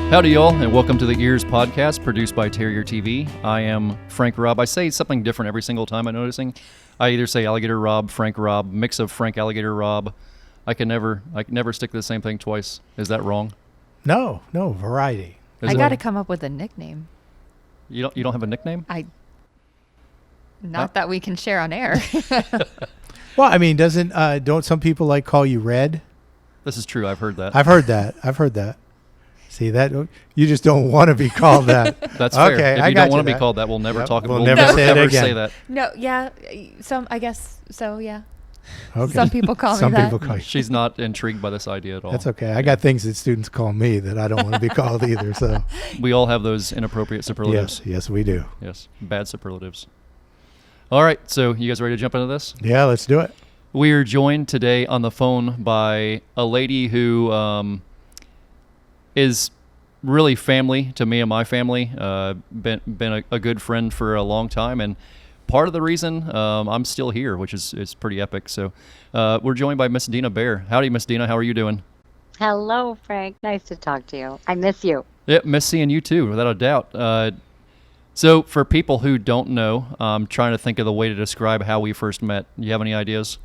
Howdy, y'all, and welcome to the EEARSS Podcast produced by Terrier TV. I am Frank Robb. I say something different every single time I'm noticing. I either say Alligator Robb, Frank Robb, mix of Frank Alligator Robb. I can never stick to the same thing twice. Is that wrong? No, variety. I got to come up with a nickname. You don't have a nickname? Not that we can share on air. Well, I mean, don't some people call you Red? This is true. I've heard that. I've heard that. See that? You just don't want to be called that. That's fair. Okay, if you don't want to be called that, we'll never talk about it. We'll never say that. No, yeah. I guess so, yeah. Okay. Some people call me that. Some people call you. She's not intrigued by this idea at all. That's okay. I got things that students call me that I don't want to be called either. So we all have those inappropriate superlatives. Yes, we do. Yes, bad superlatives. All right, so you guys ready to jump into this? Yeah, let's do it. We are joined today on the phone by a lady who is really family to me and my family. Been a good friend for a long time, and part of the reason I'm still here, which is pretty epic. So we're joined by Miss Dina Bair. Howdy, Miss Dina. How are you doing? Hello, Frank. Nice to talk to you. I miss you. Yeah, miss seeing you too, without a doubt. So for people who don't know, I'm trying to think of the way to describe how we first met. You have any ideas?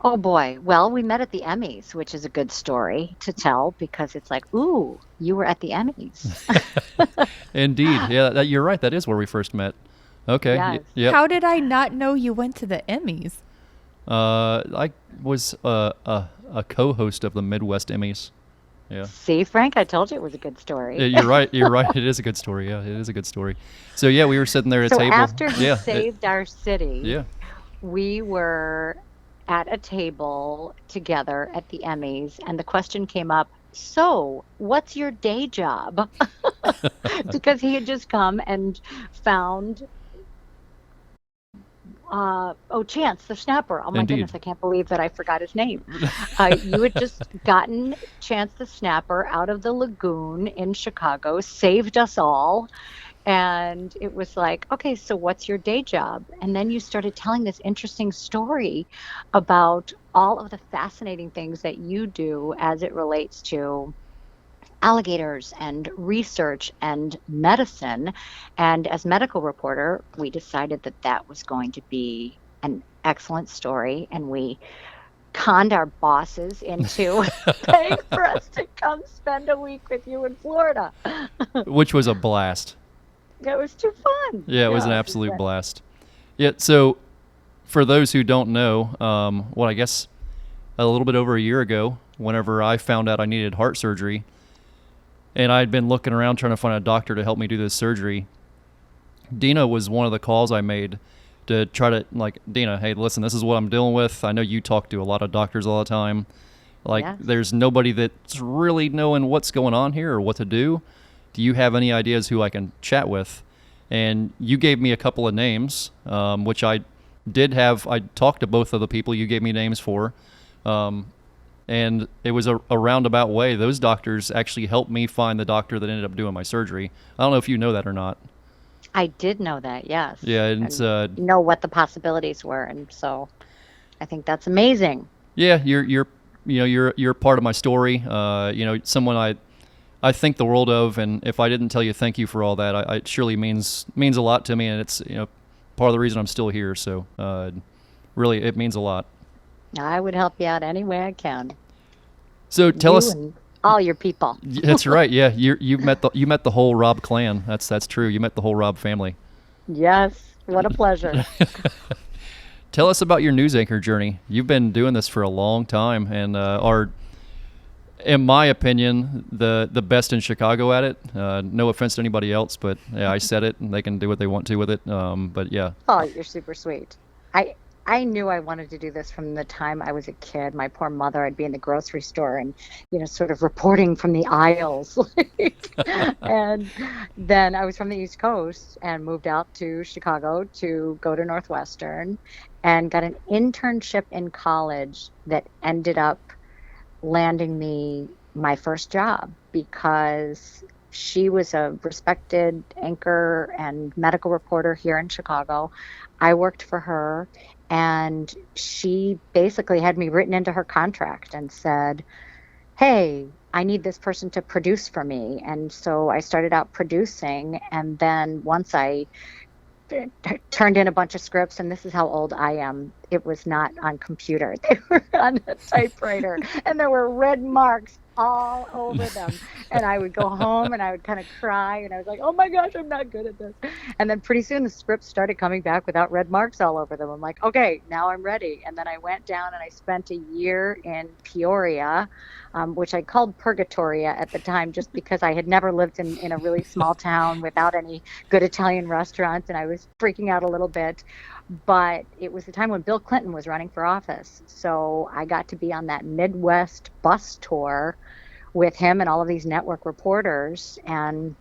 Oh, boy. Well, we met at the Emmys, which is a good story to tell because it's like, ooh, you were at the Emmys. Indeed. Yeah, you're right. That is where we first met. Okay. Yes. Yep. How did I not know you went to the Emmys? I was a co-host of the Midwest Emmys. Yeah. See, Frank, I told you it was a good story. Yeah, you're right. You're right. It is a good story. Yeah, it is a good story. So yeah, we were sitting there at a so table. After you saved our city, we were at a table together at the Emmys, and the question came up, so what's your day job? Because he had just come and found Chance the Snapper. Oh my Indeed. Goodness, I can't believe that I forgot his name. You had just gotten Chance the Snapper out of the lagoon in Chicago, saved us all. And it was like, okay, so what's your day job? And then you started telling this interesting story about all of the fascinating things that you do as it relates to alligators and research and medicine. And as medical reporter, we decided that that was going to be an excellent story. And we conned our bosses into paying for us to come spend a week with you in Florida. Which was a blast. It was too fun. Yeah, it was an absolute blast. Yeah, so for those who don't know, I guess a little bit over a year ago, whenever I found out I needed heart surgery, and I'd been looking around trying to find a doctor to help me do this surgery, Dina was one of the calls I made to try to, Dina, hey, listen, this is what I'm dealing with. I know you talk to a lot of doctors all the time. Yes. There's nobody that's really knowing what's going on here or what to do. Do you have any ideas who I can chat with? And you gave me a couple of names, which I did have. I talked to both of the people you gave me names for. And it was a roundabout way. Those doctors actually helped me find the doctor that ended up doing my surgery. I don't know if you know that or not. I did know that, yes. Yeah, and know what the possibilities were, and so I think that's amazing. Yeah, you're part of my story. Someone I think the world of, and if I didn't tell you thank you for all that, it surely means a lot to me, and it's part of the reason I'm still here. So really, it means a lot. I would help you out any way I can. So tell us, and all your people. That's right. Yeah, you met the whole Robb clan. That's true. You met the whole Robb family. Yes, what a pleasure. Tell us about your news anchor journey. You've been doing this for a long time, and are, in my opinion, the best in Chicago at it. No offense to anybody else, but yeah, I said it, and they can do what they want to with it. But yeah. Oh, you're super sweet. I knew I wanted to do this from the time I was a kid. My poor mother, I'd be in the grocery store and, sort of reporting from the aisles. And then I was from the East Coast and moved out to Chicago to go to Northwestern and got an internship in college that ended up landing me my first job because she was a respected anchor and medical reporter here in Chicago. I worked for her, and she basically had me written into her contract and said, hey, I need this person to produce for me. And so I started out producing. And then once I turned in a bunch of scripts, and this is how old I am, it was not on computer. They were on a typewriter, and there were red marks all over them. And I would go home and I would kind of cry, and I was like, oh my gosh, I'm not good at this. And then pretty soon the scripts started coming back without red marks all over them. I'm like, okay, now I'm ready. And then I went down and I spent a year in Peoria, which I called Purgatoria at the time, just because I had never lived in a really small town without any good Italian restaurants, and I was freaking out a little bit. But it was the time when Bill Clinton was running for office. So I got to be on that Midwest bus tour with him and all of these network reporters, and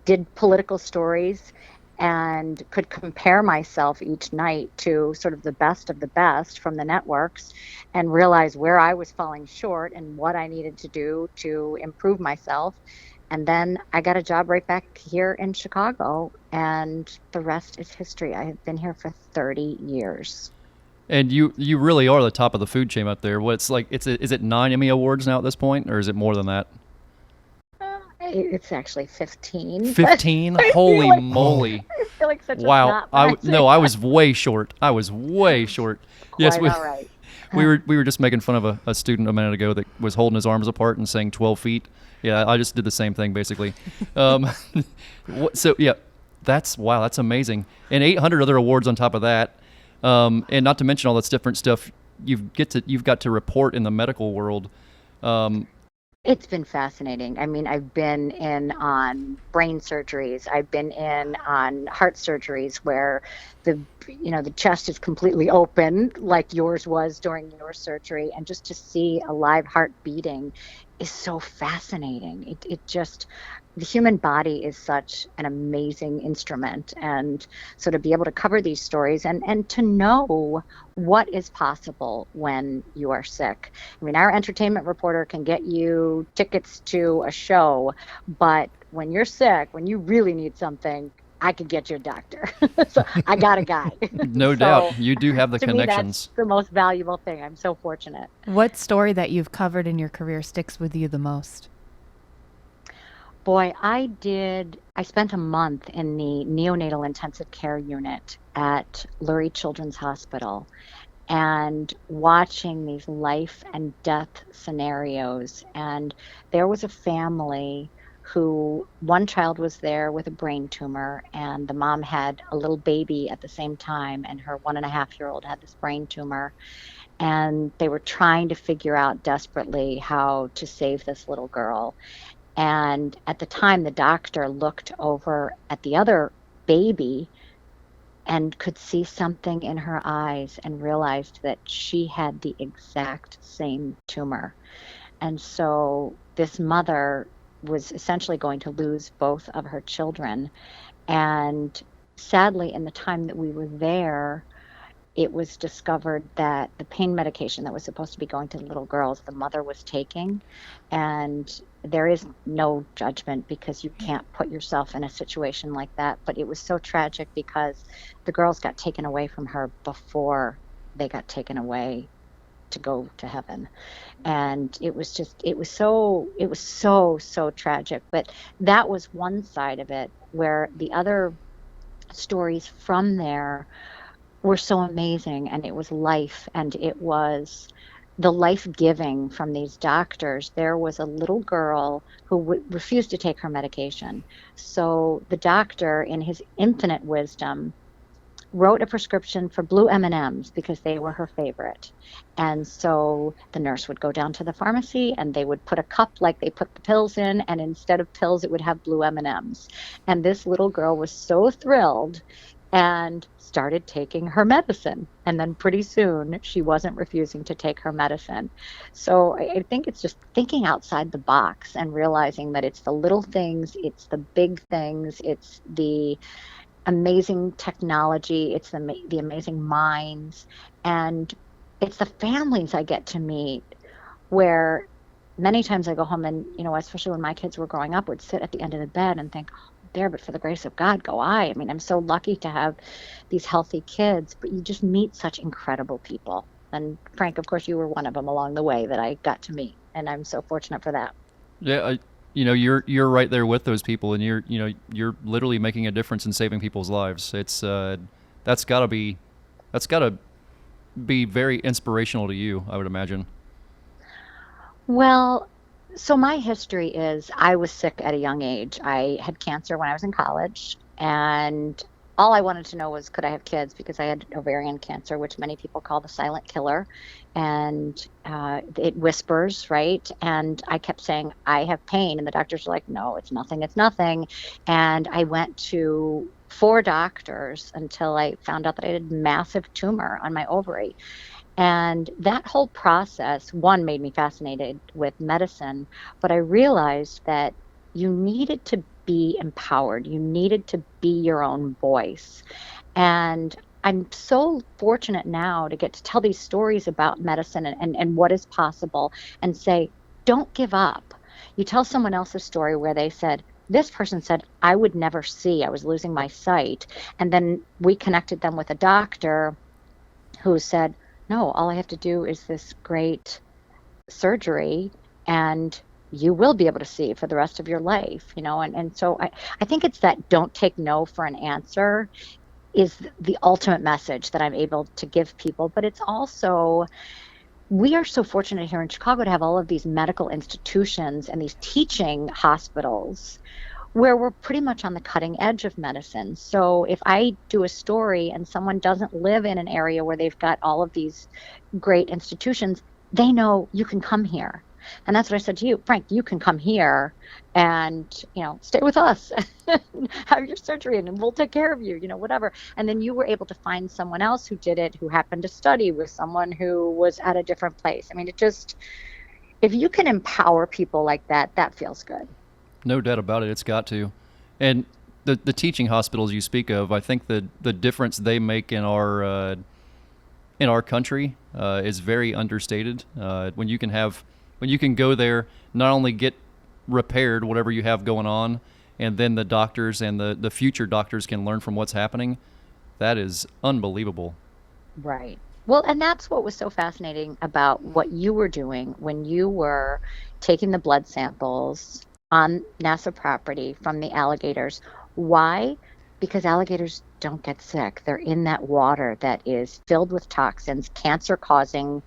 did political stories, and could compare myself each night to sort of the best of the best from the networks, and realize where I was falling short and what I needed to do to improve myself. And then I got a job right back here in Chicago, and the rest is history. I have been here for 30 years. And you really are the top of the food chain up there. What's like, is it 9 Emmy Awards now at this point, or is it more than that? It's actually 15. 15? Holy moly. I feel like such wow. a No, I was way short. Yes, all right. we were just making fun of a student a minute ago that was holding his arms apart and saying 12 feet. Yeah, I just did the same thing basically. So yeah, that's amazing. And 800 other awards on top of that. And not to mention all this different stuff you've got to report in the medical world. It's been fascinating. I mean, I've been in on brain surgeries. I've been in on heart surgeries where the chest is completely open, like yours was during your surgery, and just to see a live heart beating is so fascinating. The human body is such an amazing instrument, and so to be able to cover these stories and to know what is possible when you are sick. I mean, our entertainment reporter can get you tickets to a show, but when you're sick, when you really need something, I could get you a doctor. So I got a guy. No doubt. You do have the to connections. Me, that's the most valuable thing. I'm so fortunate. What story that you've covered in your career sticks with you the most? Boy, I spent a month in the neonatal intensive care unit at Lurie Children's Hospital, and watching these life and death scenarios. And there was a family who, one child was there with a brain tumor, and the mom had a little baby at the same time, and her 1.5-year-old had this brain tumor. And they were trying to figure out desperately how to save this little girl. And at the time, the doctor looked over at the other baby and could see something in her eyes and realized that she had the exact same tumor. And so this mother was essentially going to lose both of her children. And sadly, in the time that we were there, it was discovered that the pain medication that was supposed to be going to the little girls, the mother was taking. And there is no judgment, because you can't put yourself in a situation like that. But it was so tragic because the girls got taken away from her before they got taken away to go to heaven. And it was so tragic. But that was one side of it, where the other stories from there were so amazing. And it was life, and it was the life-giving from these doctors. There was a little girl who refused to take her medication. So the doctor, in his infinite wisdom, wrote a prescription for blue M&Ms because they were her favorite. And so the nurse would go down to the pharmacy, and they would put a cup like they put the pills in, and instead of pills, it would have blue M&Ms. And this little girl was so thrilled and started taking her medicine. And then pretty soon she wasn't refusing to take her medicine. So I think it's just thinking outside the box and realizing that it's the little things, it's the big things, it's the amazing technology, it's the amazing minds, and it's the families I get to meet, where many times I go home and, especially when my kids were growing up, would sit at the end of the bed and think, there, but for the grace of God go I. I mean, I'm so lucky to have these healthy kids, but you just meet such incredible people. And Frank, of course, you were one of them along the way that I got to meet. and I'm so fortunate for that. Yeah, you're right there with those people, and you're literally making a difference in saving people's lives. It's that's got to be very inspirational to you, I would imagine. Well, so my history is I was sick at a young age. I had cancer when I was in college, and all I wanted to know was could I have kids because I had ovarian cancer, which many people call the silent killer, and it whispers, right? And I kept saying I have pain, and the doctors were like, "No, it's nothing, it's nothing." And I went to 4 doctors until I found out that I had a massive tumor on my ovary. And that whole process, one, made me fascinated with medicine, but I realized that you needed to be empowered. You needed to be your own voice. And I'm so fortunate now to get to tell these stories about medicine and what is possible and say, don't give up. You tell someone else's story where they said, this person said, I would never see, I was losing my sight. And then we connected them with a doctor who said, no, all I have to do is this great surgery and you will be able to see for the rest of your life, and so I think it's that don't take no for an answer is the ultimate message that I'm able to give people. But it's also, we are so fortunate here in Chicago to have all of these medical institutions and these teaching hospitals where we're pretty much on the cutting edge of medicine. So if I do a story and someone doesn't live in an area where they've got all of these great institutions, they know you can come here. And that's what I said to you, Frank, you can come here and, stay with us, have your surgery and we'll take care of you, whatever. And then you were able to find someone else who did it, who happened to study with someone who was at a different place. I mean, if you can empower people like that, that feels good. No doubt about it. It's got to. And the teaching hospitals you speak of, I think the difference they make in our country is very understated. When you can go there, not only get repaired whatever you have going on, and then the doctors and the future doctors can learn from what's happening, that is unbelievable. Right. Well, and that's what was so fascinating about what you were doing when you were taking the blood samples on NASA property from the alligators. Why? Because alligators don't get sick. They're in that water that is filled with toxins, cancer-causing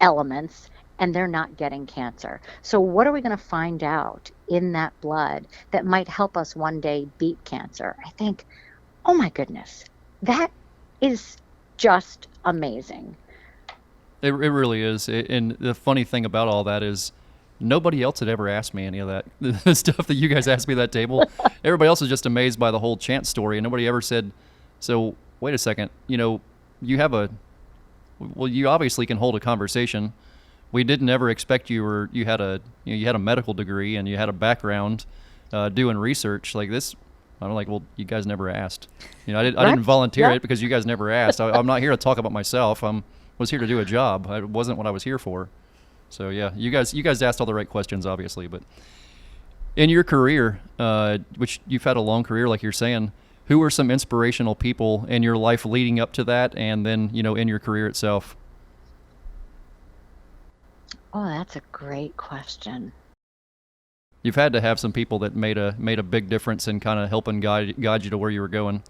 elements, and they're not getting cancer. So what are we going to find out in that blood that might help us one day beat cancer? I think, oh my goodness, that is just amazing. It really is. And the funny thing about all that is nobody else had ever asked me any of that. The stuff that you guys asked me at that table, everybody else was just amazed by the whole chance story, and nobody ever said, so wait a second, you obviously can hold a conversation. We didn't ever expect you had a medical degree and you had a background doing research like this. I'm like, well, you guys never asked. I didn't volunteer it because you guys never asked. I'm not here to talk about myself. Was here to do a job. It wasn't what I was here for. So yeah, you guys asked all the right questions, obviously. But in your career, which you've had a long career, like you're saying, who are some inspirational people in your life leading up to that, and then in your career itself? Oh, that's a great question. You've had to have some people that made a big difference in kind of helping guide you to where you were going.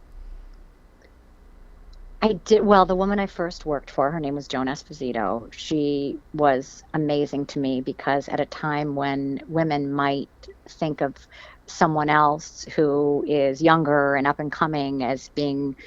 I did. Well, the woman I first worked for, her name was Joan Esposito. She was amazing to me because at a time when women might think of someone else who is younger and up and coming as being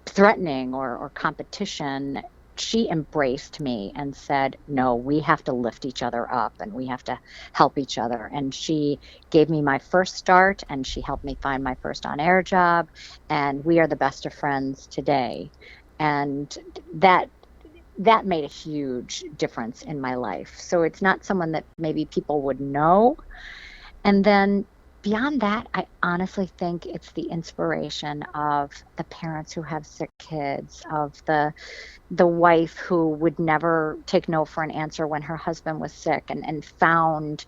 threatening or competition, she embraced me and said, no, we have to lift each other up and we have to help each other. And she gave me my first start and she helped me find my first on-air job. And we are the best of friends today. And that made a huge difference in my life. So it's not someone that maybe people would know. And then beyond that, I honestly think it's the inspiration of the parents who have sick kids, of the wife who would never take no for an answer when her husband was sick and found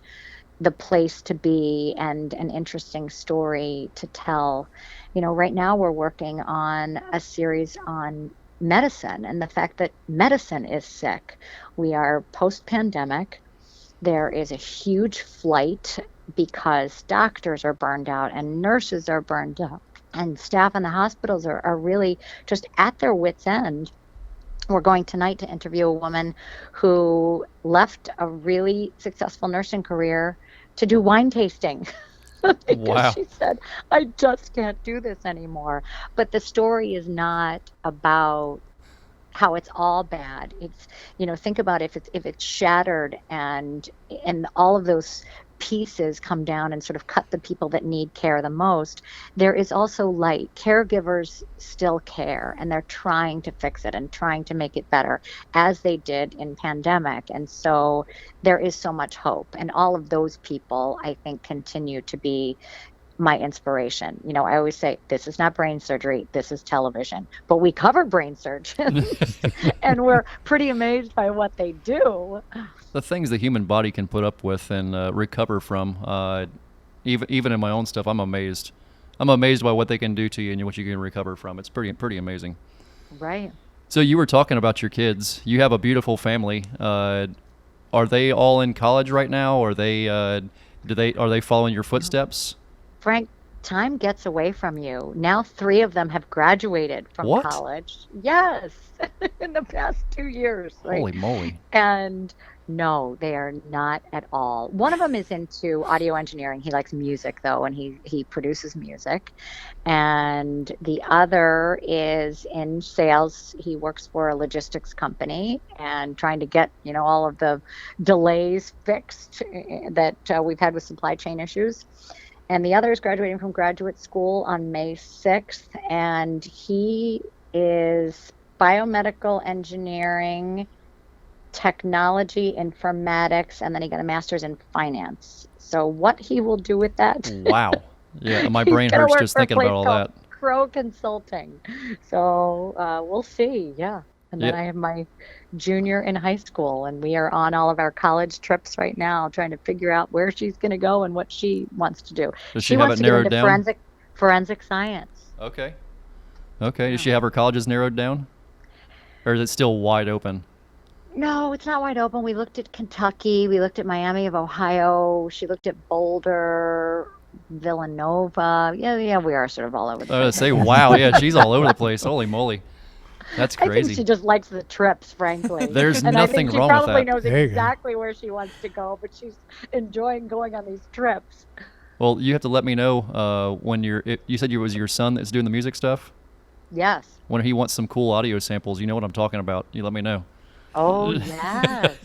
the place to be and an interesting story to tell. Right now we're working on a series on medicine and the fact that medicine is sick. We are post-pandemic. There is a huge flight because doctors are burned out and nurses are burned out, and staff in the hospitals are really just at their wits' end. We're going tonight to interview a woman who left a really successful nursing career to do wine tasting. Because Wow. she said, I just can't do this anymore. But the story is not about how it's all bad. It's, think about if it's shattered and all of those pieces come down and sort of cut the people that need care the most. There is also light. Caregivers still care, and they're trying to fix it and trying to make it better, as they did in pandemic. And so there is so much hope, and all of those people, I think, continue to be my inspiration. I always say, this is not brain surgery, this is television. But we cover brain surgeons, and we're pretty amazed by what they do. The things the human body can put up with and recover from, even in my own stuff, I'm amazed. I'm amazed by what they can do to you and what you can recover from. It's pretty amazing. Right. So you were talking about your kids. You have a beautiful family. Are they all in college right now? Or are they following your footsteps? Frank, time gets away from you. Now 3 of them have graduated from What? college. Yes, in the past 2 years. Right? Holy moly. And no, they are not at all. One of them is into audio engineering. He likes music, though, and he produces music. And the other is in sales. He works for a logistics company and trying to get, all of the delays fixed that we've had with supply chain issues. And the other is graduating from graduate school on May 6th, and he is biomedical engineering, technology, informatics, and then he got a master's in finance. So what he will do with that? Wow. Yeah, my brain He's gonna hurts work just for a thinking about place all called that. Crow Consulting. So we'll see. Yeah. And then Yeah. I have my junior in high school, and we are on all of our college trips right now, trying to figure out where she's going to go and what she wants to do. Does she have wants it to get narrowed into down? forensic science. Okay. Does she have her colleges narrowed down? Or is it still wide open? No, it's not wide open. We looked at Kentucky. We looked at Miami of Ohio. She looked at Boulder, Villanova. Yeah, we are sort of all over the I was place. gonna say, wow, yeah, she's all over the place. Holy moly. That's I think crazy. she just likes the trips, frankly. There's and nothing I think wrong she with probably that. knows There you go. exactly where she wants to go, but she's enjoying going on these trips. Well, you have to let me know when you said it was your son that's doing the music stuff? Yes. When he wants some cool audio samples, you know what I'm talking about. You let me know. Oh, yes.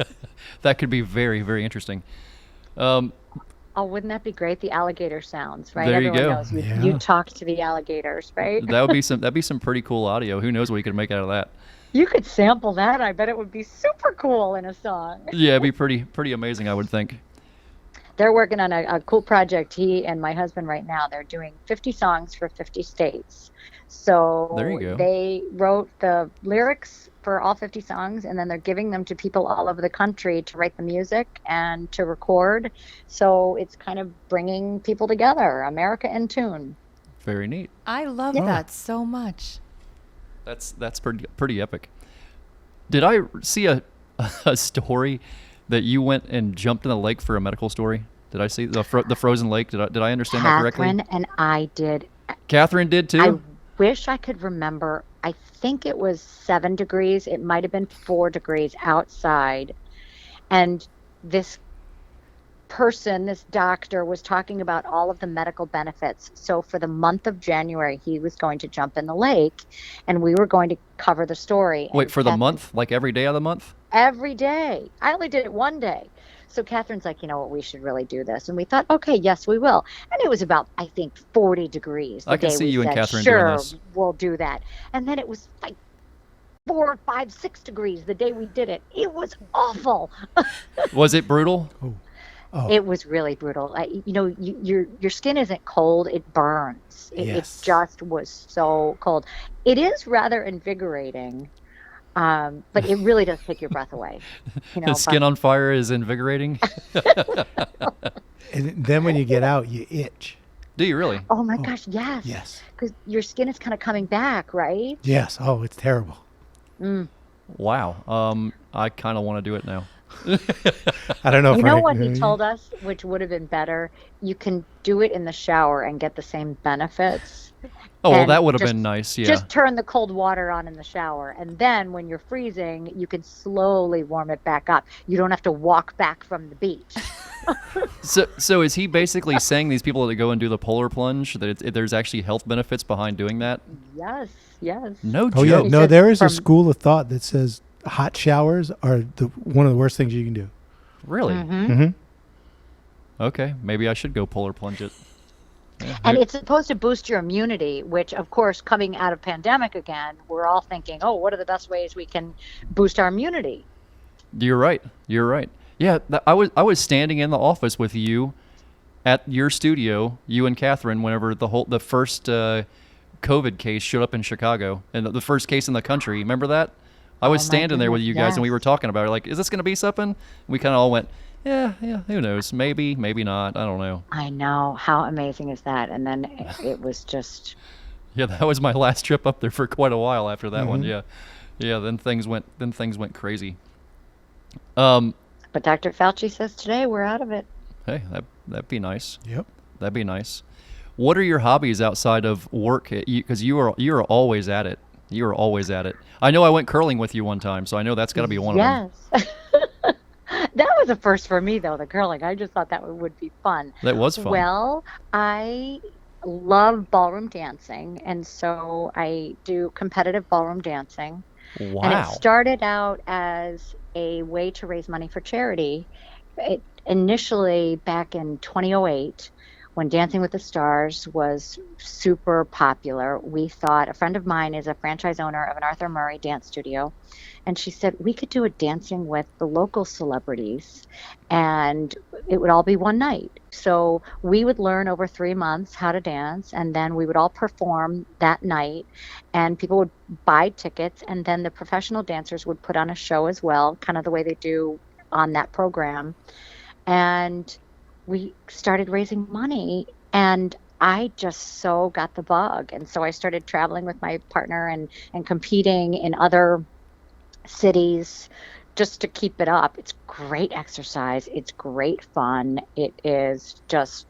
That could be very, very interesting. Oh, wouldn't that be great? The alligator sounds, right? There you Everyone go. knows you, Yeah. you talk to the alligators, right? That'd be some pretty cool audio. Who knows what you could make out of that? You could sample that. I bet it would be super cool in a song. Yeah, it'd be pretty amazing, I would think. They're working on a cool project. He and my husband right now, they're doing 50 songs for 50 states. So There you go. they wrote the lyrics for all 50 songs, and then they're giving them to people all over the country to write the music and to record. So it's kind of bringing people together, America in tune. Very neat. I love Yeah. that so much. That's pretty epic. Did I see a story that you went and jumped in the lake for a medical story? Did I see the frozen lake? Did I understand that correctly? Catherine and I did. Catherine did too? I wish I could remember. I think it was 7 degrees. It might have been 4 degrees outside. And this doctor was talking about all of the medical benefits. So for the month of January, he was going to jump in the lake, and we were going to cover the story. Wait, And for the Catherine- month? Like every day of the month? Every day. I only did it one day. So Catherine's like, you know what, we should really do this. And we thought, okay, yes, we will. And it was about, I think, 40 degrees. I can day see we you and said, Catherine doing sure, this. we'll do that. And then it was like 4, 5, 6 degrees the day we did it. It was awful. Was it brutal? Oh, It was really brutal. Your skin isn't cold; it burns. Yes. It just was so cold. It is rather invigorating, but it really does take your breath away. The skin on fire is invigorating? and then when you get out, you itch. Do you really? Oh my gosh, yes. Yes. Because your skin is kind of coming back, right? Yes. Oh, it's terrible. Mm. Wow. I kind of want to do it now. I don't know. You if know I- what he told us, which would have been better? You can do it in the shower and get the same benefits. Oh, well, And that would have just- been nice. Yeah. Just turn the cold water on in the shower. And then when you're freezing, you can slowly warm it back up. You don't have to walk back from the beach. So is he basically saying these people that go and do the polar plunge that there's actually health benefits behind doing that? Yes, yes. No joke. Oh yeah, He no. said There is a from- school of thought that says hot showers are one of the worst things you can do. Really? Mm-hmm. Okay, maybe I should go polar plunge it. Yeah, And it's supposed to boost your immunity, which, of course, coming out of pandemic again, we're all thinking, oh, what are the best ways we can boost our immunity? You're right. You're right. Yeah, I was standing in the office with you at your studio, you and Catherine, whenever the first COVID case showed up in Chicago, and the first case in the country. Remember that? I was Oh, my standing there with you goodness, guys, and we were yes. talking about it. Like, is this going to be something? And we kind of all went, yeah, who knows? Maybe, maybe not. I don't know. I know. How amazing is that? And then it was just, Yeah, that was my last trip up there for quite a while after that one. Mhm. Yeah. Then things went crazy. but Dr. Fauci says today we're out of it. Hey, that'd be nice. Yep. That'd be nice. What are your hobbies outside of work? Because you are always at it. You are always at it. I know I went curling with you one time, so I know that's got to be one of them. Yes. That was a first for me, though, the curling. I just thought that would be fun. That was fun. Well, I love ballroom dancing, and so I do competitive ballroom dancing. And it Wow. started out as a way to raise money for charity. It initially back in 2008, when Dancing with the Stars was super popular, we thought, a friend of mine is a franchise owner of an Arthur Murray dance studio, and she said we could do a dancing with the local celebrities, and it would all be one night. So we would learn over 3 months how to dance, and then we would all perform that night, and people would buy tickets, and then the professional dancers would put on a show as well, kind of the way they do on that program. And we started raising money, and I just so got the bug. And so I started traveling with my partner and competing in other cities just to keep it up. It's great exercise. It's great fun. It is just,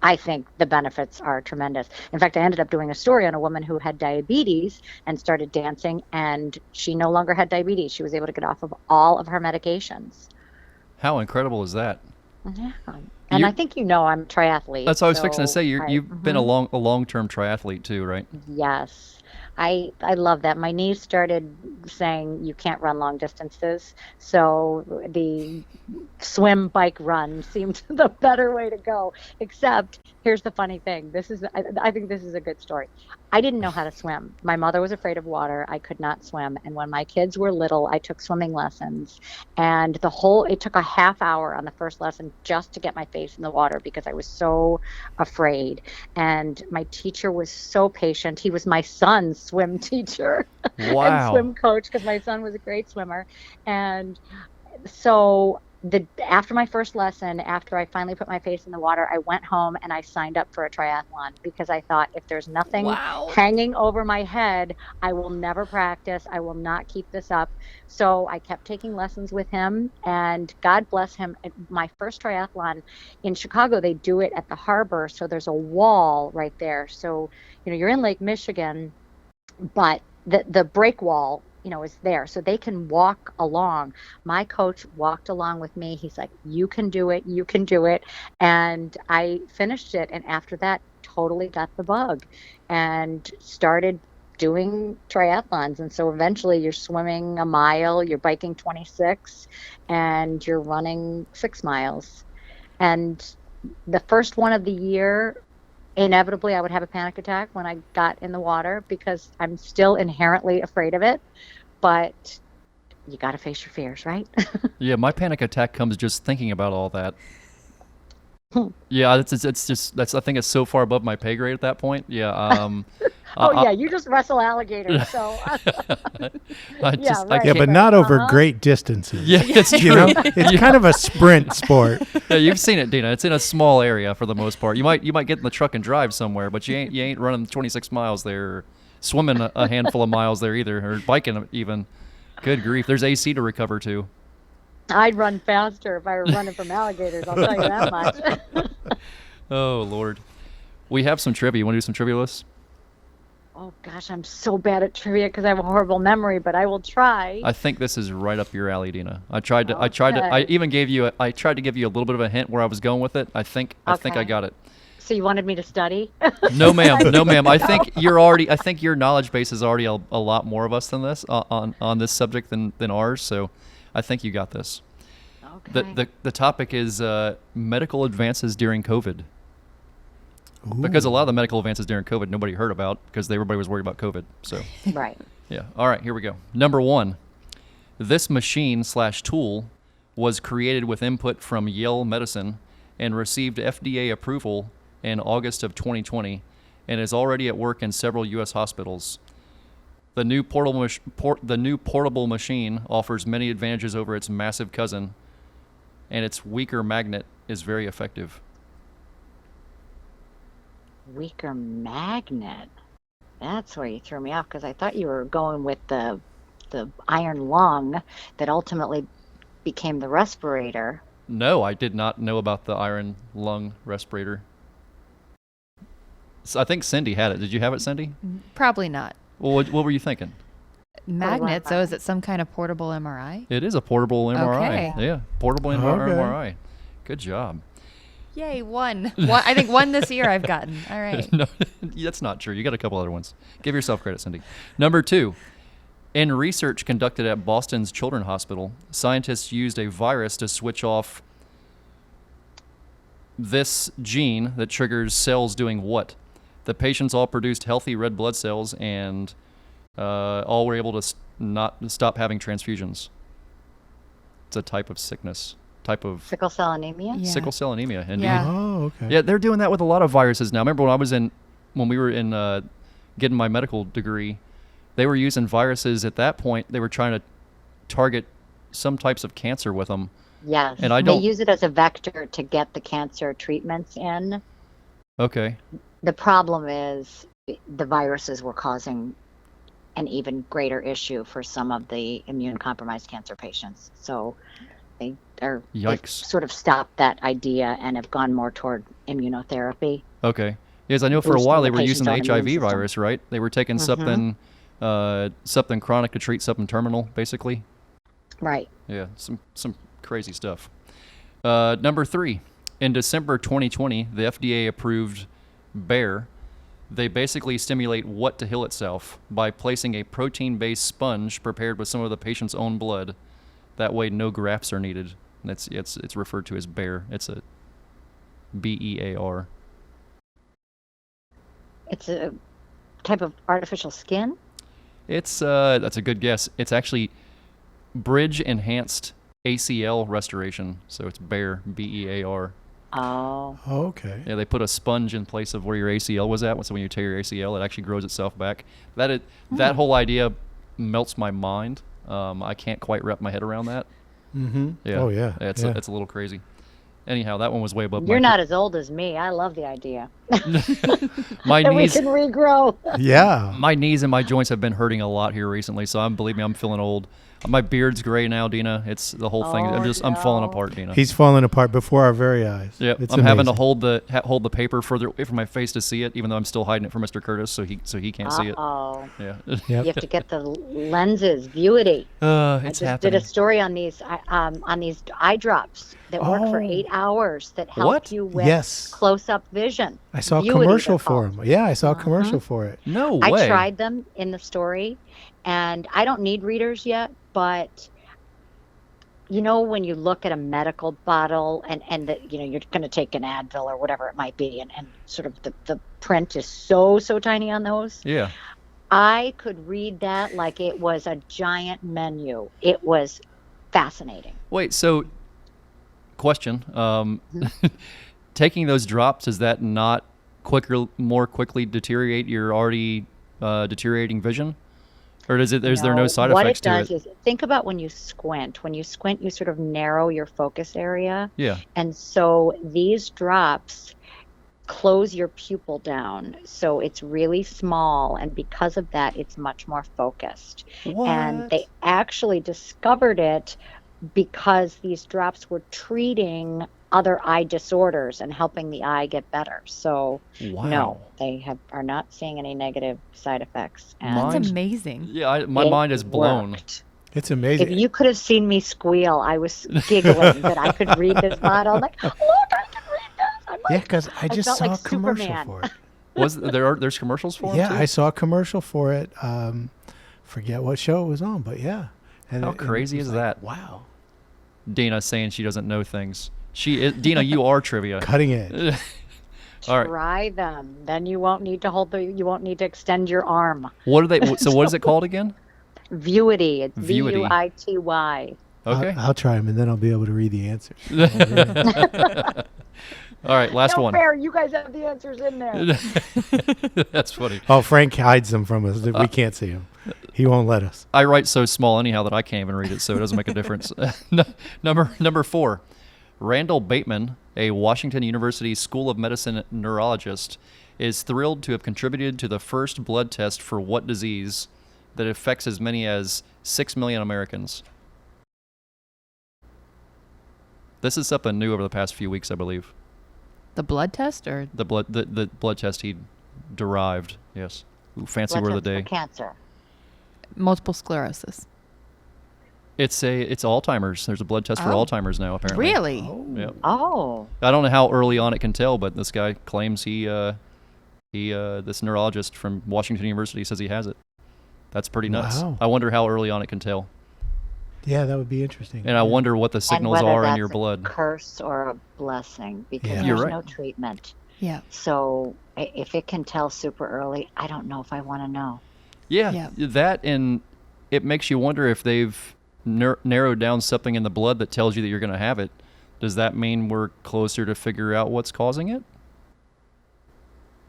I think the benefits are tremendous. In fact, I ended up doing a story on a woman who had diabetes and started dancing, and she no longer had diabetes. She was able to get off of all of her medications. How incredible is that? Yeah. And You- I think I'm a triathlete. That's what I was fixing to so say. You've been a mhm. long-term triathlete too, right? Yes. I love that. My knees started saying you can't run long distances. So the swim, bike, run seemed the better way to go. Except here's the funny thing. I think this is a good story. I didn't know how to swim. My mother was afraid of water. I could not swim. And when my kids were little, I took swimming lessons. And it took a half hour on the first lesson just to get my face in the water because I was so afraid. And my teacher was so patient. He was my son's swim teacher and Wow. swim coach because my son was a great swimmer. And so after my first lesson, after I finally put my face in the water, I went home and I signed up for a triathlon because I thought if there's nothing hanging over my head, I will never practice. I will not keep this up. So I kept taking lessons with him, and God bless him. At my first triathlon in Chicago, they do it at the harbor. So there's a wall right there. So, you're in Lake Michigan, but the break wall is there, so they can walk along. My coach walked along with me. He's like, you can do it, and I finished it. And after that, totally got the bug and started doing triathlons. And so eventually you're swimming a mile, you're biking 26, and you're running 6 miles. And the first one of the year, inevitably I would have a panic attack when I got in the water because I'm still inherently afraid of it. But you got to face your fears, right? Yeah, my panic attack comes just thinking about all that. Yeah, it's just I think it's so far above my pay grade at that point. Yeah. Yeah, you just wrestle alligators, so I Yeah, just I right. Yeah, can't. but not over Uh-huh. great distances. Yeah, it's true. You know, it's kind of a sprint sport. Yeah, you've seen it, Dina. It's in a small area for the most part. You might get in the truck and drive somewhere, but you ain't running 26 miles there, or swimming a handful of miles there either, or biking even. Good grief, there's AC to recover too. I'd run faster if I were running from alligators, I'll tell you that much. Oh, Lord. We have some trivia. You want to do some trivia lists? Oh, gosh, I'm so bad at trivia because I have a horrible memory, but I will try. I think this is right up your alley, Dina. I tried to, I Okay. even gave you, I tried to give you a little bit of a hint where I was going with it. I think I Okay. got it. So you wanted me to study? No, ma'am. No, ma'am. I think your knowledge base is already a lot more of us than this on this subject than ours. So I think you got this. Okay. The topic is medical advances during COVID. Ooh. Because a lot of the medical advances during COVID nobody heard about because everybody was worried about COVID. So Right. yeah. All right, here we go. Number 1. This machine/tool was created with input from Yale Medicine and received FDA approval in August of 2020 and is already at work in several U.S. hospitals. The new portable machine offers many advantages over its massive cousin, and its weaker magnet is very effective. Weaker magnet. That's where you threw me off because I thought you were going with the iron lung that ultimately became the respirator. No, I did not know about the iron lung respirator. So I think Cindy had it. Did you have it, Cindy? Probably not. Well, what were you thinking? Magnet. So is it some kind of portable MRI? It is a portable MRI. Okay. Yeah, portable Okay. MRI. Good job. Yay, one. I think one this year I've gotten. All right. No, that's not true. You got a couple other ones. Give yourself credit, Cindy. Number 2. In research conducted at Boston's Children's Hospital, scientists used a virus to switch off this gene that triggers cells doing what? The patients all produced healthy red blood cells and all were able to not stop having transfusions. It's a type of sickness, Sickle cell anemia? Yeah. sickle cell anemia. Indeed. Yeah. Oh, okay. Yeah, they're doing that with a lot of viruses now. Remember when we were in getting my medical degree, they were using viruses at that point. They were trying to target some types of cancer with them. Yes. And I they don't- use it as a vector to get the cancer treatments in. Okay. The problem is the viruses were causing an even greater issue for some of the immune compromised cancer patients. So they've Yikes. sort of stopped that idea and have gone more toward immunotherapy. Okay. Yes, I know for a Boosting while the they were using the patient's own HIV immune system. virus, right? They were taking something chronic to treat something terminal, basically. Right. Yeah, some crazy stuff. Number 3, in December 2020, the FDA approved Bair. They basically stimulate what to heal itself by placing a protein-based sponge prepared with some of the patient's own blood. That way, no grafts are needed. And it's referred to as Bair. It's a BEAR. It's a type of artificial skin. It's that's a good guess. It's actually bridge enhanced ACL restoration. So it's Bair, BEAR. Oh. Okay. Yeah, they put a sponge in place of where your ACL was at. So when you tear your ACL, it actually grows itself back. That whole idea melts my mind. I can't quite wrap my head around that. Mm-hmm. Yeah. Oh, yeah. It's yeah. it's a little crazy. Anyhow, that one was way above You're my not as old as me. I love the idea. my And we knees. can regrow. Yeah. My knees and my joints have been hurting a lot here recently, so believe me, I'm feeling old. My beard's gray now, Dina. It's the whole thing. Oh, I'm falling no. apart, Dina. He's falling apart before our very eyes. Yep. It's I'm having to amazing. hold the paper further away from my face to see it, even though I'm still hiding it from Mr. Curtis, so he can't see it. Uh-oh. Yeah. Yep. You have to get the lenses, Vuity. It's I just happening. did a story on these eye drops that work for Oh. 8 hours that help What? you with Yes. close-up vision. I saw a Vuity, commercial they're for called. him. Yeah, I saw a commercial for it. No I way. tried them in the story, and I don't need readers yet, but you know when you look at a medical bottle and that you're going to take an Advil or whatever it might be, and sort of the print is so tiny on those. Yeah. I could read that like it was a giant menu. It was fascinating. Wait. So, question. Taking those drops, does that not more quickly deteriorate your already deteriorating vision? Or is there no side what effects it to does it? is think about when you squint. When you squint, you sort of narrow your focus area. Yeah. And so these drops close your pupil down. So it's really small. And because of that, it's much more focused. What? And they actually discovered it because these drops were treating other eye disorders and helping the eye get better. So Wow. no, they are not seeing any negative side effects. And Mine- That's amazing. Yeah, my it mind is blown. worked. It's If amazing. you could have seen me squeal, I was giggling that I could read this bottle. I'm like, look, I can read this. I'm Yeah, like, because I just felt saw like a commercial Superman. for it. There's commercials for Yeah, them I too? saw a commercial for it. Forget what show it was on, but yeah. And How it crazy was is like, that? Wow. Dina saying she doesn't know things. She is, Dina, you are trivia. Cutting edge. All right. Try them. Then you won't need to you won't need to extend your arm. What are they? So what is it called again? Vuity. It's Vuity. Vuity. Okay. I'll try them, and then I'll be able to read the answers. All right, last No one. fair. You guys have the answers in there. That's funny. Oh, Frank hides them from us. We can't see them. He won't let us. I write so small anyhow that I can't even read it, so it doesn't make a difference. Number 4, Randall Bateman, a Washington University School of Medicine neurologist, is thrilled to have contributed to the first blood test for what disease that affects as many as 6 million Americans. This is something new over the past few weeks, I believe. The blood test or The blood test he derived. Yes. Ooh, fancy Blood word of the test day. for cancer. multiple sclerosis? It's Alzheimer's. There's a blood test for Oh. Alzheimer's now, apparently. Really? Yep. Oh. I don't know how early on it can tell, but this guy claims this neurologist from Washington University says he has it. That's pretty nuts. Wow. I wonder how early on it can tell, Yeah, that would be interesting. and I wonder what the And signals whether are in that's your a blood. curse or a blessing, because Yeah. You're there's right. no treatment. Yeah. So if it can tell super early, I don't know if I want to know. Yeah, Yeah. that, and it makes you wonder if they've narrowed down something in the blood that tells you that you're going to have it. Does that mean we're closer to figure out what's causing it?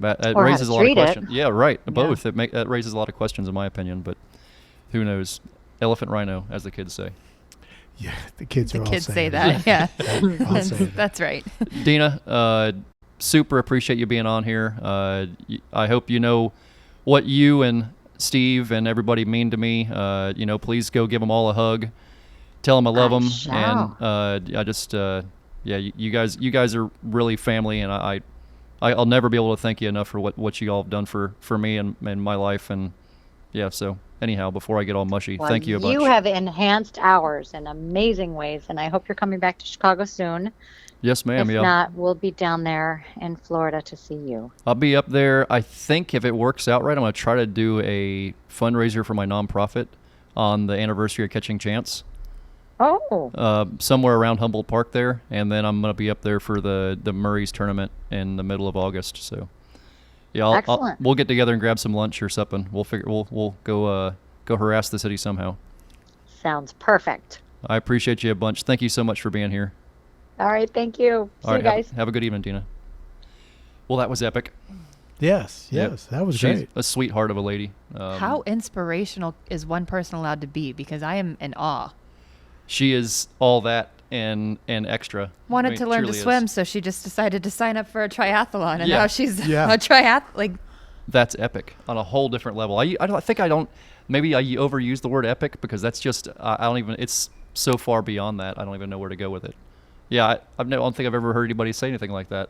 That Or how raises to a lot of treat it. questions. Yeah, right. Both. That raises a lot of questions, in my opinion. But who knows? Elephant rhino, as the kids say. Yeah, the kids The are all kids saying say it. that. Yeah. I'll say that. That's right. Dina, super appreciate you being on here. I hope you know what you and Steve and everybody mean to me. Please go give them all a hug. Tell them I love I them. shall. And I just, you guys are really family, and I'll never be able to thank you enough for what you all have done for me and my life. And yeah, so anyhow, before I get all mushy, Well, thank you a bunch. You have enhanced ours in amazing ways, and I hope you're coming back to Chicago soon. Yes, ma'am. If Yeah. not, we'll be down there in Florida to see you. I'll be up there. I think if it works out right, I'm going to try to do a fundraiser for my nonprofit on the anniversary of Catching Chance, Oh, somewhere around Humboldt Park there, and then I'm going to be up there for the Murray's tournament in the middle of August. So, yeah, Excellent. we'll get together and grab some lunch or something. We'll go harass the city somehow. sounds perfect. I appreciate you a bunch. Thank you so much for being here. All right, thank you. See All you right, guys. have a good evening, Dina. Well, that was epic. Yes, Yep. that was She's great. a sweetheart of a lady. How inspirational is one person allowed to be? Because I am in awe. She is all that and extra. Wanted I mean, to learn to truly is. swim, so she just decided to sign up for a triathlon, and Yeah. now she's Yeah. a triathlete. Like, That's epic on a whole different level. I don't. Maybe I overuse the word epic because that's just I don't even. It's so far beyond that. I don't even know where to go with it. Yeah, I don't think I've ever heard anybody say anything like that.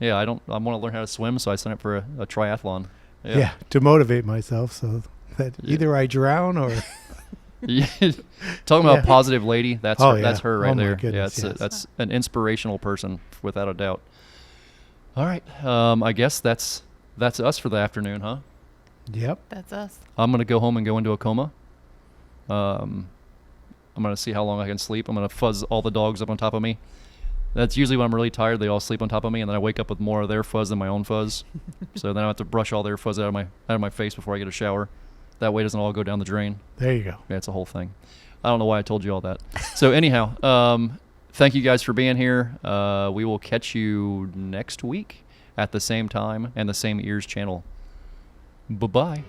Yeah, I don't. I want to learn how to swim, so I signed up for a triathlon. Yeah. To motivate myself so that Yeah. either I drown or Yeah. Talking about Yeah. positive lady, that's Oh, her, yeah. that's her right Oh, my there. goodness, yeah, yes. that's an inspirational person without a doubt. All right, I guess that's us for the afternoon, huh? Yep. that's us. I'm gonna go home and go into a coma. I'm gonna see how long I can sleep. I'm gonna fuzz all the dogs up on top of me. That's usually when I'm really tired. They all sleep on top of me, and then I wake up with more of their fuzz than my own fuzz. So then I have to brush all their fuzz out of my face before I get a shower. That way, it doesn't all go down the drain. There you go. Yeah, it's a whole thing. I don't know why I told you all that. So anyhow, thank you guys for being here. We will catch you next week at the same time and the same EEARSS channel. Bye-bye.